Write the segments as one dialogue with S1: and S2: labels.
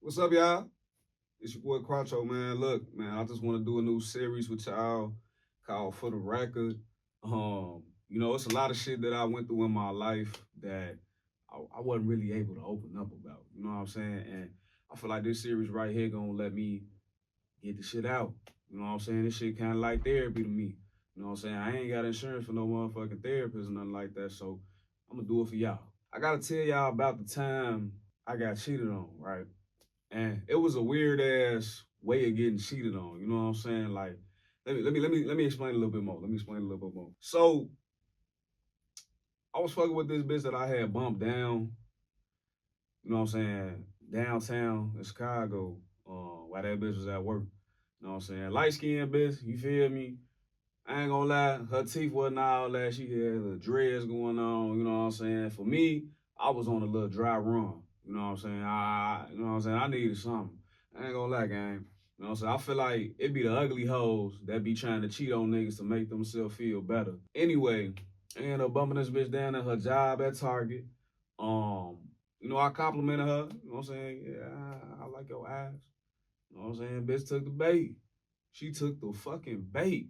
S1: What's up, y'all? It's your boy Quattro, man. Look, man, I just want to do a new series with y'all called For the Record. It's a lot of shit that I went through in my life that I wasn't really able to open up about. You know what I'm saying? And I feel like this series right here gonna let me get the shit out. You know what I'm saying? This shit kind of like therapy to me. You know what I'm saying? I ain't got insurance for no motherfucking therapist or nothing like that, so I'm gonna do it for y'all. I gotta tell y'all about the time I got cheated on, right? And it was a weird ass way of getting cheated on. You know what I'm saying? Like, let me explain a little bit more. Let me explain a little bit more. So I was fucking with this bitch that I had bumped down. You know what I'm saying? Downtown in Chicago. While that bitch was at work. You know what I'm saying? Light skinned bitch. You feel me? I ain't gonna lie, her teeth wasn't all that. She had the dreads going on, you know what I'm saying? For me, I was on a little dry run. You know what I'm saying? I needed something. I ain't gonna lie, gang. You know what I'm saying? I feel like it be the ugly hoes that be trying to cheat on niggas to make themselves feel better. Anyway, I ended up bumping this bitch down at her job at Target. Um, I complimented her. You know what I'm saying? Yeah, I like your eyes. You know what I'm saying? Bitch took the bait. She took the fucking bait.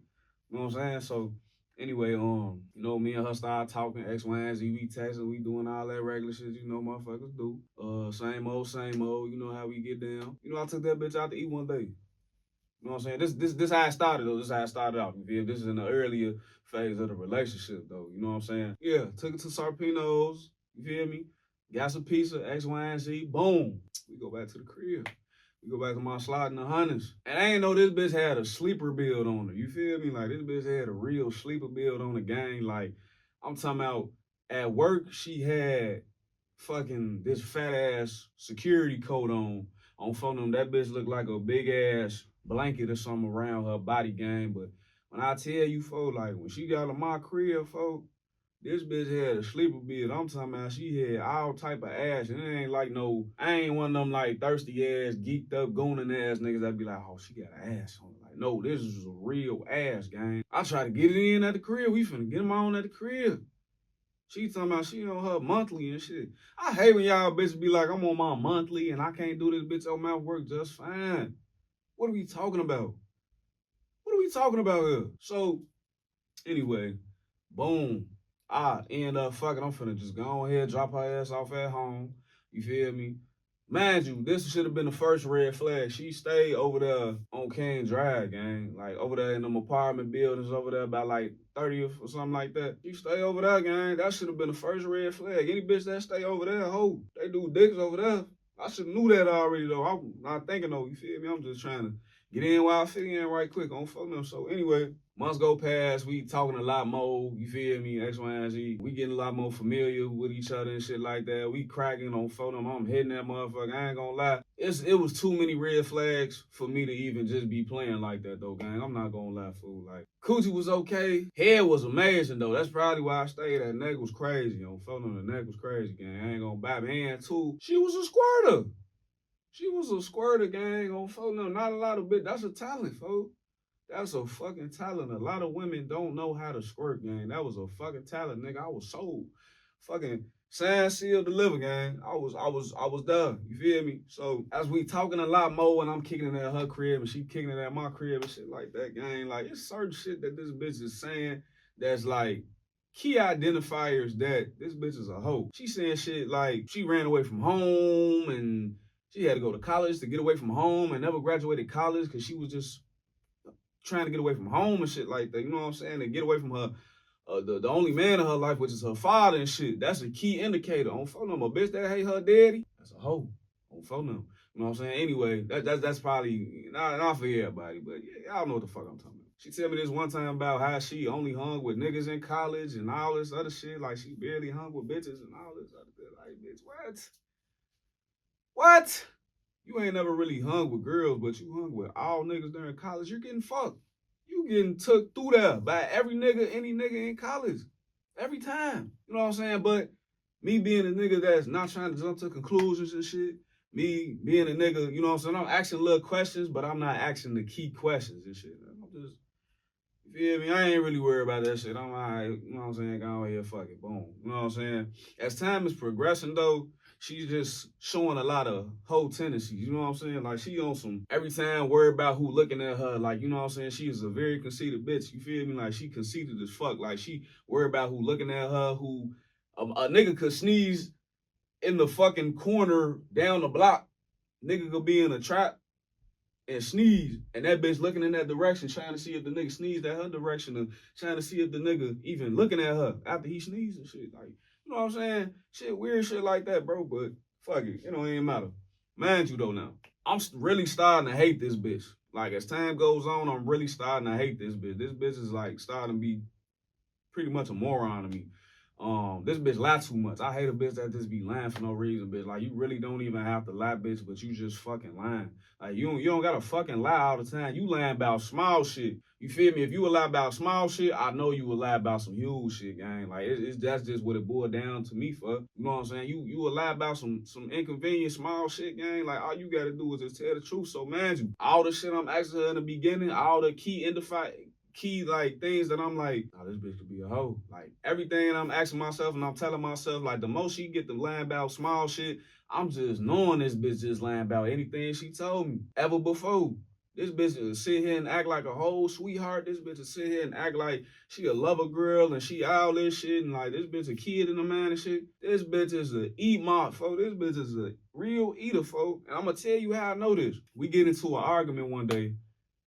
S1: You know what I'm saying? So anyway, me and her started talking X, Y, and Z. We texting, we doing all that regular shit, motherfuckers do. Same old, you know how we get down. I took that bitch out to eat one day. You know what I'm saying? This how it started though. This how it started out. You feel? This is in the earlier phase of the relationship though. You know what I'm saying? Yeah, took it to Sarpino's. You feel me? Got some pizza, X, Y, and Z. Boom. We go back to the crib. We go back to my slot in the hundreds. And I ain't know this bitch had a sleeper build on her. You feel me? Like this bitch had a real sleeper build on the gang. Like I'm talking about at work, she had fucking this fat ass security coat on phone them. That bitch looked like a big ass blanket or something around her body gang. But when I tell you, folks, like when she got to my crib, folks, this bitch had a sleeper bed. I'm talking about she had all type of ass. And it ain't like no, I ain't one of them like thirsty ass, geeked up, gooning ass niggas that be like, oh, she got an ass on her. Like, no, this is a real ass, gang. I try to get it in at the crib. We finna get them on at the crib. She talking about she on her monthly and shit. I hate when y'all bitches be like, I'm on my monthly and I can't do this bitch on my work just fine. What are we talking about? What are we talking about here? So, anyway, boom. I end up fucking. I'm finna just go ahead, drop her ass off at home. You feel me? Mind you, this should have been the first red flag. She stayed over there on King Drive, gang. Like over there in them apartment buildings over there by like 30th or something like that. She stay over there, gang. That should have been the first red flag. Any bitch that stay over there, ho, they do dicks over there. I should have knew that already though. I'm not thinking though, you feel me? I'm just trying to get in while I fit in right quick on phone them. So anyway, months go past, we talking a lot more, you feel me, X, Y, and Z. We getting a lot more familiar with each other and shit like that. We cracking on phone them. I'm hitting that motherfucker. I ain't gonna lie. It was too many red flags for me to even just be playing like that though, gang. I'm not gonna lie, fool. Like, Coochie was okay. Head was amazing though. That's probably why I stayed. That neck was crazy. On phone them, the neck was crazy, gang. I ain't gonna buy me. And two, she was a squirter. She was a squirter, gang, on phone. No, not a lot of bit. That's a talent, folks. That's a fucking talent. A lot of women don't know how to squirt, gang. That was a fucking talent, nigga. I was sold. Fucking sign, seal, deliver, gang. I was done. You feel me? So as we talking a lot more and I'm kicking it at her crib and she kicking it at my crib and shit like that, gang. Like it's certain shit that this bitch is saying that's like key identifiers that this bitch is a hoe. She saying shit like she ran away from home and she had to go to college to get away from home and never graduated college because she was just trying to get away from home and shit like that. You know what I'm saying? And get away from her, the only man in her life, which is her father and shit. That's a key indicator. On phone number, a bitch that hate her daddy, that's a hoe. On phone number. You know what I'm saying? Anyway, that's probably not for everybody, but yeah, y'all know what the fuck I'm talking about. She tell me this one time about how she only hung with niggas in college and all this other shit. Like she barely hung with bitches and all this other shit. Like, bitch, what? What? You ain't never really hung with girls, but you hung with all niggas during college. You're getting fucked. You getting took through there by every nigga, any nigga in college. Every time. You know what I'm saying? But me being a nigga that's not trying to jump to conclusions and shit, me being a nigga, you know what I'm saying? I'm asking little questions, but I'm not asking the key questions and shit. I'm just, you feel me? I ain't really worried about that shit. I'm all right, you know what I'm saying? Go on here, fuck it, boom. You know what I'm saying? As time is progressing though, she's just showing a lot of whole tendencies. You know what I'm saying? Like she on some every time worry about who looking at her. Like, you know what I'm saying? She is a very conceited bitch. You feel me? Like she conceited as fuck. Like she worry about who looking at her, who a nigga could sneeze in the fucking corner down the block. Nigga could be in a trap and sneeze, and that bitch looking in that direction, trying to see if the nigga sneezed at her direction, and trying to see if the nigga even looking at her after he sneezed and shit. Like, you know what I'm saying? Shit, weird shit like that, bro. But fuck it, it ain't matter. Mind you though, now I'm really starting to hate this bitch. Like as time goes on, I'm really starting to hate this bitch. This bitch is like starting to be pretty much a moron to me. This bitch lie too much. I hate a bitch that just be lying for no reason, bitch. Like you really don't even have to lie, bitch, but you just fucking lying. Like you don't gotta fucking lie all the time. You lying about small shit. You feel me? If you would lie about small shit, I know you would lie about some huge shit, gang. Like it's that's just what it boiled down to me for. You know what I'm saying? You would lie about some inconvenient small shit, gang. Like all you gotta do is just tell the truth. So man, you all the shit I'm asking her in the beginning, all the key like things that I'm like, oh, this bitch could be a hoe. Like everything I'm asking myself and I'm telling myself, like the most she get to lying about small shit, I'm just knowing this bitch just lying about anything she told me ever before. This bitch will sit here and act like a whole sweetheart. This bitch will sit here and act like she a lover girl and she all this shit and like this bitch a kid in the man and shit. This bitch is a eat mob, folks. This bitch is a real eater, folks. And I'm gonna tell you how I know this. We get into an argument one day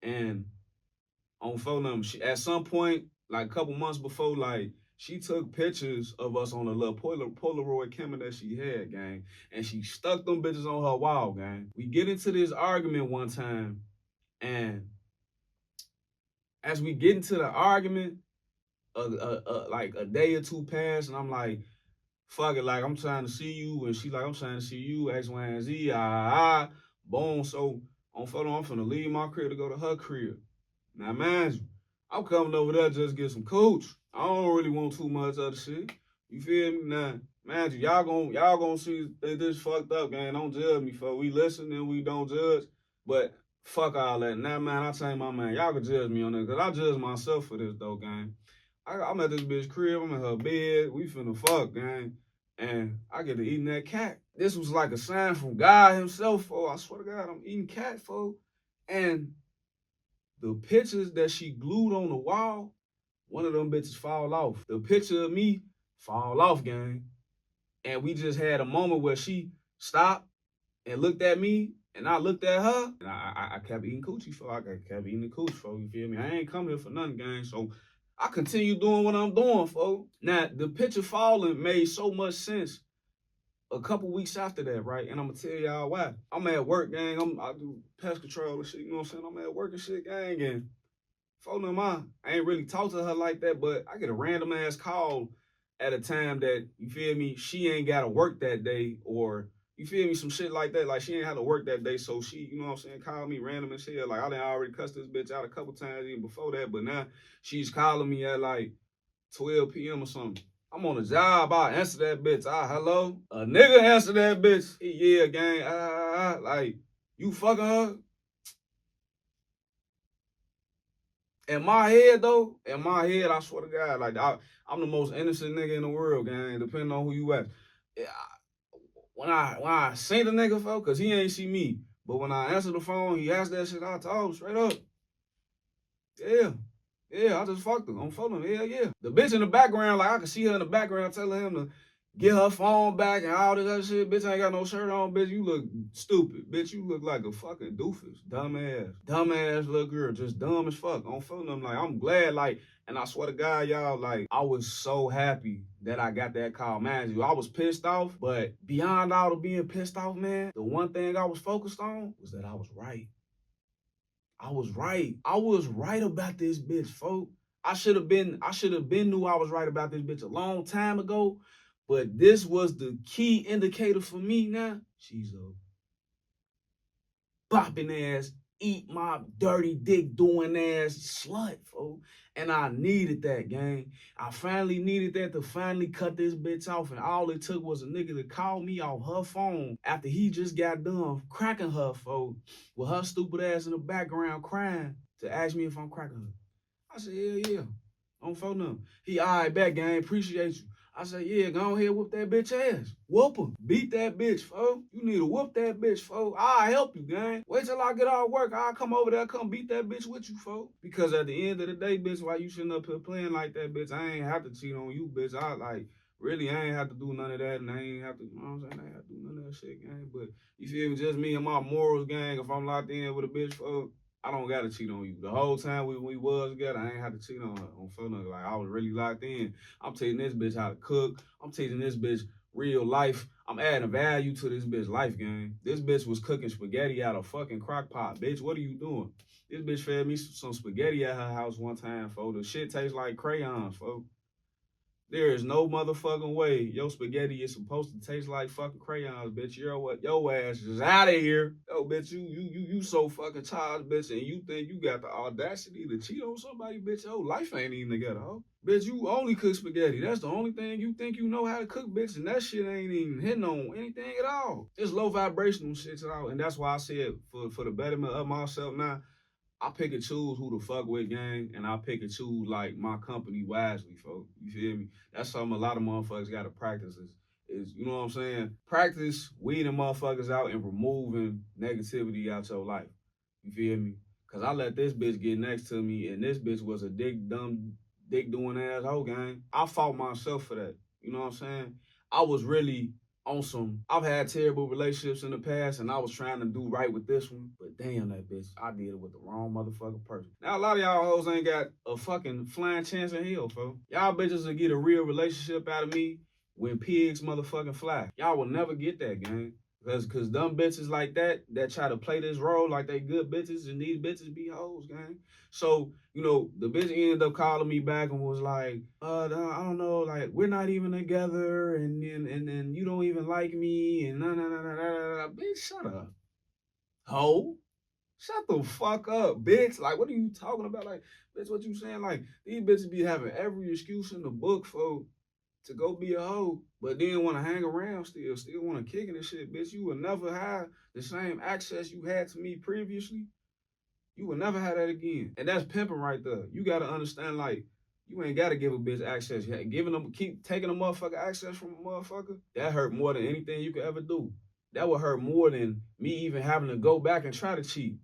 S1: and on phone number. She at some point, like a couple months before, like she took pictures of us on a little Polaroid camera that she had, gang, and she stuck them bitches on her wall, gang. We get into this argument one time, and as we get into the argument, like a day or two passed, and I'm like, fuck it, like I'm trying to see you, and she like, I'm trying to see you, X, Y, and Z, boom. So on photo, I'm finna leave my crib to go to her crib. Now, mind you, I'm coming over there just to get some coach. I don't really want too much other shit. You feel me? Now, mind you, y'all gonna see that this fucked up, gang. Don't judge me, for we listen and we don't judge. But fuck all that. Now, man, I tell my man, y'all can judge me on that, cause I judge myself for this though, gang. I'm at this bitch crib, I'm in her bed, we finna fuck, gang. And I get to eating that cat. This was like a sign from God himself, for I swear to God, I'm eating cat, for. And the pictures that she glued on the wall, one of them bitches fall off. The picture of me fall off, gang. And we just had a moment where she stopped and looked at me, and I looked at her, and I kept eating coochie, for I kept eating the coochie, for you feel me? I ain't come here for nothing, gang. So I continue doing what I'm doing, for. Now the picture falling made so much sense a couple weeks after that, right? And I'm gonna tell y'all why. I'm at work, gang. I do pest control and shit, you know what I'm saying? I'm at work and shit, gang, and phone them on. I ain't really talk to her like that, but I get a random ass call at a time that, you feel me, she ain't gotta work that day, or you feel me, some shit like that. Like she ain't had to work that day, so she, you know what I'm saying, called me random and shit. Like I done already cussed this bitch out a couple times even before that, but now she's calling me at like 12 p.m. or something. I'm on a job, I answer that bitch. Hello? A nigga answer that bitch. Yeah, gang. Like, you fucking her? In my head, though, I swear to God, like, I'm the most innocent nigga in the world, gang, depending on who you ask. Yeah, when I seen the nigga, folks, because he ain't see me, but when I answer the phone, he asked that shit, I told him straight up. Yeah. Yeah, I just fucked her. I'm fucking him. Hell yeah. The bitch in the background, like I can see her in the background telling him to get her phone back and all this other shit. Bitch ain't got no shirt on, bitch. You look stupid. Bitch, you look like a fucking doofus. Dumbass. Dumbass little girl. Just dumb as fuck. I'm feeling them. Like, I'm glad, like, and I swear to God, y'all, like, I was so happy that I got that call. Man, I was pissed off, but beyond all of being pissed off, man, the one thing I was focused on was that I was right. I was right. I was right about this bitch, folks. I should have been knew I was right about this bitch a long time ago. But this was the key indicator for me now. She's a bopping ass, eat my dirty dick doing ass slut, folks. And I needed that, gang. I finally needed that to finally cut this bitch off. And all it took was a nigga to call me off her phone after he just got done cracking her, folks, with her stupid ass in the background crying to ask me if I'm cracking her. I said, hell yeah. On phone number. He, all right, back, gang. Appreciate you. I say, yeah, go ahead, whoop that bitch ass. Whoop her. Beat that bitch, fo. You need to whoop that bitch, fo. I'll help you, gang. Wait till I get out of work. I'll come over there, come beat that bitch with you, fo. Because at the end of the day, bitch, why you sitting up here playing like that, bitch? I ain't have to cheat on you, bitch. Really, I ain't have to do none of that, and I ain't have to, you know what I'm saying? I ain't have to do none of that shit, gang. But you feel me? Just me and my morals, gang. If I'm locked in with a bitch, fo, I don't gotta cheat on you. The whole time we was together, I ain't had to cheat on her. On phone, like I was really locked in. I'm teaching this bitch how to cook. I'm teaching this bitch real life. I'm adding value to this bitch life, gang. This bitch was cooking spaghetti out of fucking crock pot, bitch. What are you doing? This bitch fed me some spaghetti at her house one time, folks. The shit tastes like crayons, folks. There is no motherfucking way your spaghetti is supposed to taste like fucking crayons, bitch. You're what? Your ass is out of here. Yo, bitch, you so fucking tired, bitch, and you think you got the audacity to cheat on somebody, bitch. Your life ain't even together, ho. Bitch, you only cook spaghetti. That's the only thing you think you know how to cook, bitch, and that shit ain't even hitting on anything at all. It's low vibrational shit at all, and that's why I said for the betterment of myself now. I pick and choose who to fuck with, gang, and I pick and choose like my company wisely, folks. You feel me? That's something a lot of motherfuckers gotta practice is you know what I'm saying? Practice weeding motherfuckers out and removing negativity out your life. You feel me? Cause I let this bitch get next to me and this bitch was a dick doing asshole, gang. I fought myself for that. You know what I'm saying? I was really on some, I've had terrible relationships in the past and I was trying to do right with this one, but damn that bitch, I did it with the wrong motherfucking person. Now a lot of y'all hoes ain't got a fucking flying chance in hell, folks. Y'all bitches will get a real relationship out of me when pigs motherfucking fly. Y'all will never get that, gang. Cause dumb bitches like that try to play this role like they good bitches and these bitches be hoes, gang. So, the bitch ended up calling me back and was like, I don't know, like, we're not even together and you don't even like me and nah. Bitch, shut up. Ho. Shut the fuck up, bitch. Like, what are you talking about? Like, bitch, what you saying? Like, these bitches be having every excuse in the book for to go be a hoe, but then want to hang around still want to kick it and shit, bitch. You will never have the same access you had to me previously. You will never have that again. And that's pimping right there. You got to understand, like, you ain't got to give a bitch access. Keep taking a motherfucker access from a motherfucker, that hurt more than anything you could ever do. That would hurt more than me even having to go back and try to cheat.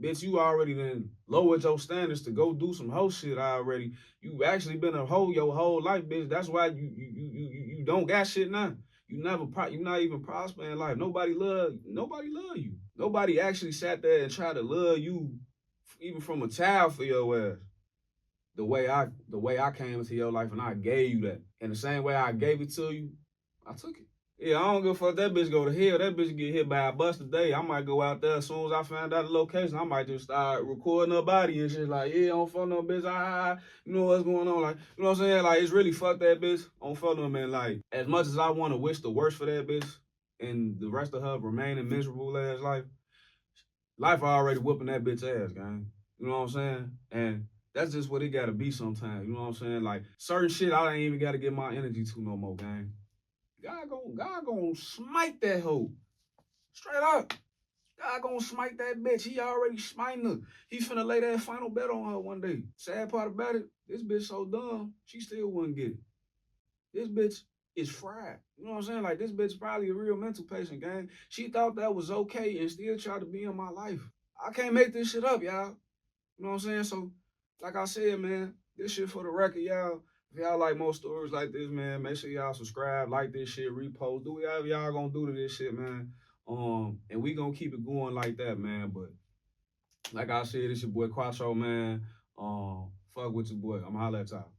S1: Bitch, you already then lowered your standards to go do some hoe shit already. You actually been a hoe your whole life, bitch. That's why you don't got shit now. You not even prospering in life. Nobody love you. Nobody actually sat there and tried to love you even from a child for your ass. The way I came into your life and I gave you that. And the same way I gave it to you, I took it. Yeah, I don't give a fuck. That bitch go to hell. That bitch get hit by a bus today. I might go out there as soon as I find out the location. I might just start recording her body and shit. Like, yeah, I don't fuck no bitch. You know what's going on? Like, you know what I'm saying? Like, it's really fuck that bitch. I don't fuck no man. Like, as much as I want to wish the worst for that bitch and the rest of her remaining miserable ass life already whooping that bitch ass, gang. You know what I'm saying? And that's just what it gotta be sometimes. You know what I'm saying? Like, certain shit I ain't even gotta give my energy to no more, gang. God gon' smite that hoe. Straight up. God gon' smite that bitch. He already smiting her. He finna lay that final bet on her one day. Sad part about it, this bitch so dumb, she still wouldn't get it. This bitch is fried. You know what I'm saying? Like, this bitch probably a real mental patient, gang. She thought that was okay and still tried to be in my life. I can't make this shit up, y'all. You know what I'm saying? So, like I said, man, this shit for the record, y'all. If y'all like more stories like this, man, make sure y'all subscribe, like this shit, repost, do whatever y'all gonna do to this shit, man. And we gonna keep it going like that, man. But like I said, it's your boy Quattro, man. Fuck with your boy. I'ma holla at y'all.